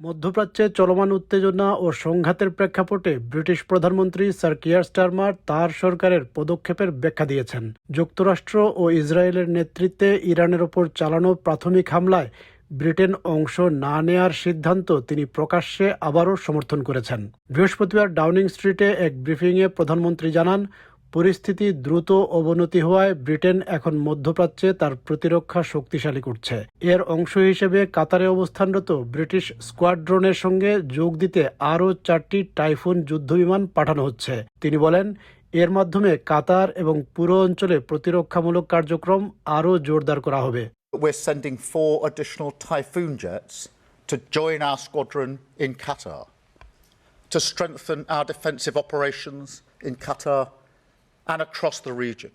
মধ্যপ্রাচ্যে চলমান উত্তেজনা ও সংঘাতের প্রেক্ষাপটে ব্রিটিশ প্রধানমন্ত্রী স্যার কিয়ার স্টারমার তার সরকারের পদক্ষেপের ব্যাখ্যা দিয়েছেন। যুক্তরাষ্ট্র ও ইসরায়েলের নেতৃত্বে ইরানের ওপর চালানো প্রাথমিক হামলায় ব্রিটেন অংশ না নেয়ার সিদ্ধান্ত তিনি প্রকাশ্যে আবারও সমর্থন করেছেন। বৃহস্পতিবার ডাউনিং স্ট্রিটে এক ব্রিফিংয়ে প্রধানমন্ত্রী জানান, পরিস্থিতি দ্রুত অবনতি হওয়ায় ব্রিটেন এখন মধ্যপ্রাচ্যে তার প্রতিরক্ষা শক্তিশালী করছে। এর অংশ হিসেবে কাতারে অবস্থানরত ব্রিটিশ স্কোয়াড্রনের সঙ্গে যোগ দিতে আরও 4টি টাইফুন যুদ্ধবিমান পাঠানো হচ্ছে। তিনি বলেন, এর মাধ্যমে কাতার এবং পুরো অঞ্চলে প্রতিরক্ষামূলক কার্যক্রম আরও জোরদার করা হবে। We're sending 4 additional Typhoon jets to join our squadron in Qatar, to strengthen our defensive operations in Qatar and across the region.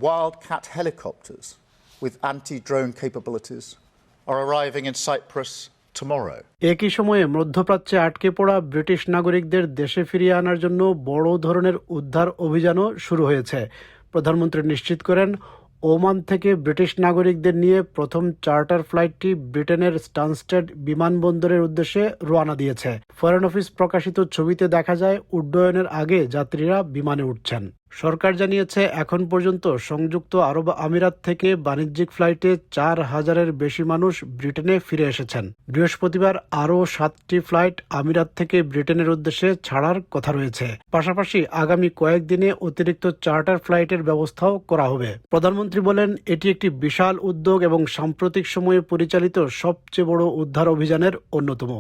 Wildcat helicopters with anti-drone capabilities are arriving in Cyprus tomorrow. একই সময়ে মধ্যপ্রাচ্যে আটকে পড়া British নাগরিকদের দেশে ফিরিয়ে আনার জন্য বড় ধরনের উদ্ধার অভিযানও শুরু হয়েছে। প্রধানমন্ত্রী নিশ্চিত করেন, ওমান থেকে ব্রিটিশ নাগরিকদের নিয়ে প্রথম চার্টার ফ্লাইটটি ব্রিটেনের স্টানস্টেড বিমানবন্দরের উদ্দেশ্যে রওনা দিয়েছে। ফরেন অফিস প্রকাশিত ছবিতে দেখা যায় উড্ডয়নের আগে যাত্রীরা বিমানে উঠছেন। সরকার জানিয়েছে, এখন পর্যন্ত সংযুক্ত আরব আমিরাত থেকে বাণিজ্যিক ফ্লাইটে 4,000-এর বেশি মানুষ ব্রিটেনে ফিরে এসেছেন। বৃহস্পতিবার আরও 7টি ফ্লাইট আমিরাত থেকে ব্রিটেনের উদ্দেশ্যে ছাড়ার কথা রয়েছে। পাশাপাশি আগামী কয়েকদিনে অতিরিক্ত চার্টার ফ্লাইটের ব্যবস্থাও করা হবে। প্রধানমন্ত্রী বলেন, এটি একটি বিশাল উদ্যোগ এবং সাম্প্রতিক সময়ে পরিচালিত সবচেয়ে বড় উদ্ধার অভিযানের অন্যতম।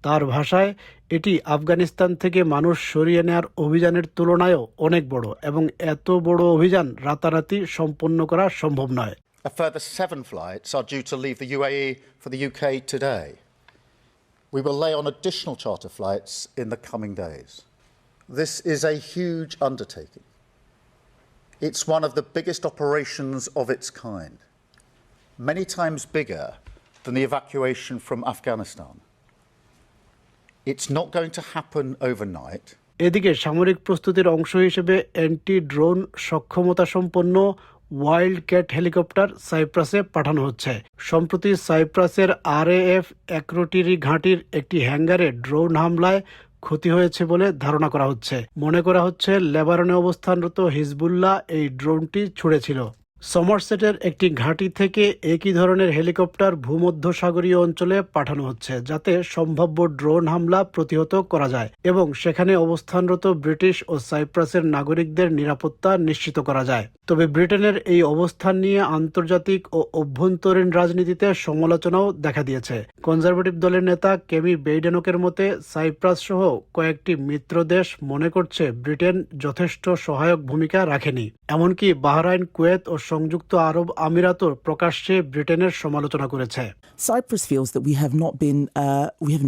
তার ভাষায়, এটি আফগানিস্তান থেকে মানুষ সরিয়ে নেওয়ার অভিযানের তুলনায়ও অনেক বড় এবং এত বড় অভিযান রাতারাতি সম্পন্ন করা সম্ভব নয়। A further 7 flights are due to leave the UAE for the UK today. We will lay on additional charter flights in the coming days. This is a huge undertaking. It's one of the biggest operations of its kind, many times bigger than the evacuation from Afghanistan. It's not going to happen overnight. এদিকে সামরিক প্রস্তুতির অংশ হিসেবে anti drone সক্ষমতা সম্পন্ন wild cat helicopter সাইপ্রাসে পাঠানো হচ্ছে। সম্প্রতি সাইপ্রাসের RAF অ্যাক্রোটিরি ঘাঁটির একটি হ্যাঙ্গারে ড্রোন হামলায় ক্ষতি হয়েছে বলে ধারণা করা হচ্ছে। মনে করা হচ্ছে লেবাননে অবস্থানরত হিজবুল্লাহ এই ড্রোনটি ছুড়েছিল। সমারসেটের একটি ঘাঁটি থেকে একই ধরনের হেলিকপ্টার ভূমধ্যসাগরীয় অঞ্চলে পাঠানো হচ্ছে, যাতে সম্ভাব্য ড্রোন হামলা প্রতিহত করা যায় এবং সেখানে অবস্থানরত ব্রিটিশ ও সাইপ্রাসের নাগরিকদের নিরাপত্তা নিশ্চিত করা যায়। তবে ব্রিটেনের এই অবস্থান নিয়ে আন্তর্জাতিক ও অভ্যন্তরীণ রাজনীতিতে সমালোচনাও দেখা দিয়েছে। কনজারভেটিভ দলের নেতা কেমি বেইডেনকের মতে, সাইপ্রাস সহ কয়েকটি মিত্র দেশ মনে করছে ব্রিটেন যথেষ্ট সহায়ক ভূমিকা রাখেনি। এমনকি বাহরাইন, কুয়েত ও সংযুক্ত আরব আমিরাতও প্রকাশ্যে ব্রিটেনের সমালোচনা করেছে। Cyprus feels that we have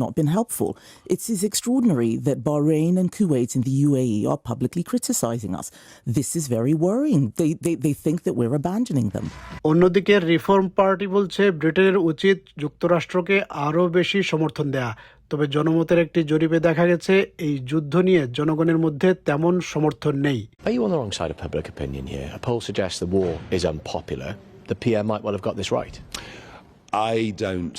not been helpful. It is extraordinary that Bahrain and Kuwait and the UAE are publicly criticizing us. This is very worrying. They think that we're abandoning them. অন্যদিকে reform party বলছে, ব্রিটেনের উচিত যুক্তরাষ্ট্রকে আরও বেশি সমর্থন দেয়া। তবে জনমতের একটি জরিপে দেখা গেছে, এই যুদ্ধ নিয়ে জনগণের মধ্যে তেমন সমর্থন নেই। Are you on the wrong side of public opinion here? A poll suggests the war is unpopular. The PM might well have got this right. I don't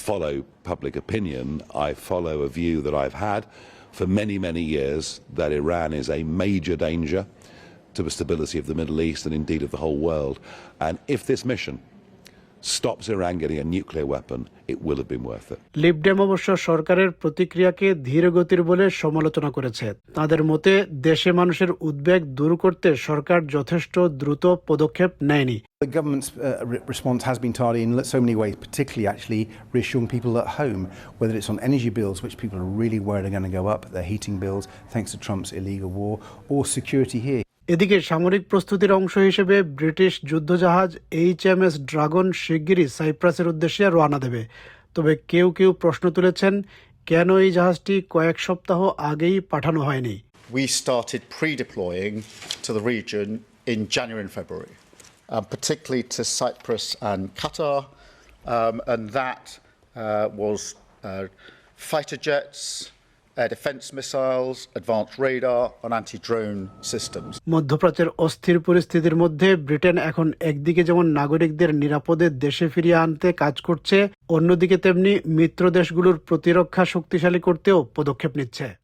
follow public opinion. I follow a view that I've had for many, many years, that Iran is a major danger to the stability of the Middle East and indeed of the whole world. And if this mission stops Iran getting a nuclear weapon, it will have been worth it. Lib Dem অবশ্য সরকারের প্রতিক্রিয়াকে ধীরগতির বলে সমালোচনা করেছে। তাদের মতে, দেশে মানুষের উদ্বেগ দূর করতে সরকার যথেষ্ট দ্রুত পদক্ষেপ নেয়নি। The government's response has been tardy in so many ways, particularly actually reassuring people at home, whether it's on energy bills, which people are really worried are going to go up, their heating bills, thanks to Trump's illegal war, or security here. এদিকে সামরিক প্রস্তুতির অংশ হিসেবে British যুদ্ধজাহাজ HMS dragon শিগগিরই সাইপ্রাসের উদ্দেশ্যে রওনা দেবে। তবে কেউ কেউ প্রশ্ন তুলেছেন, কেন এই জাহাজটি কয়েক সপ্তাহ আগেই পাঠানো হয়নি। We started pre-deploying to the region in January and February, particularly to Cyprus and Qatar, and that was fighter jets, air defence missiles, advanced radar and anti-drone systems. মধ্যপ্রাচ্যের অস্থির পরিস্থিতির মধ্যে ব্রিটেন এখন একদিকে যেমন নাগরিকদের নিরাপদে দেশে ফিরিয়ে আনতে কাজ করছে, অন্যদিকে তেমনি মিত্র দেশগুলোর প্রতিরক্ষা শক্তিশালী করতেও পদক্ষেপ নিচ্ছে।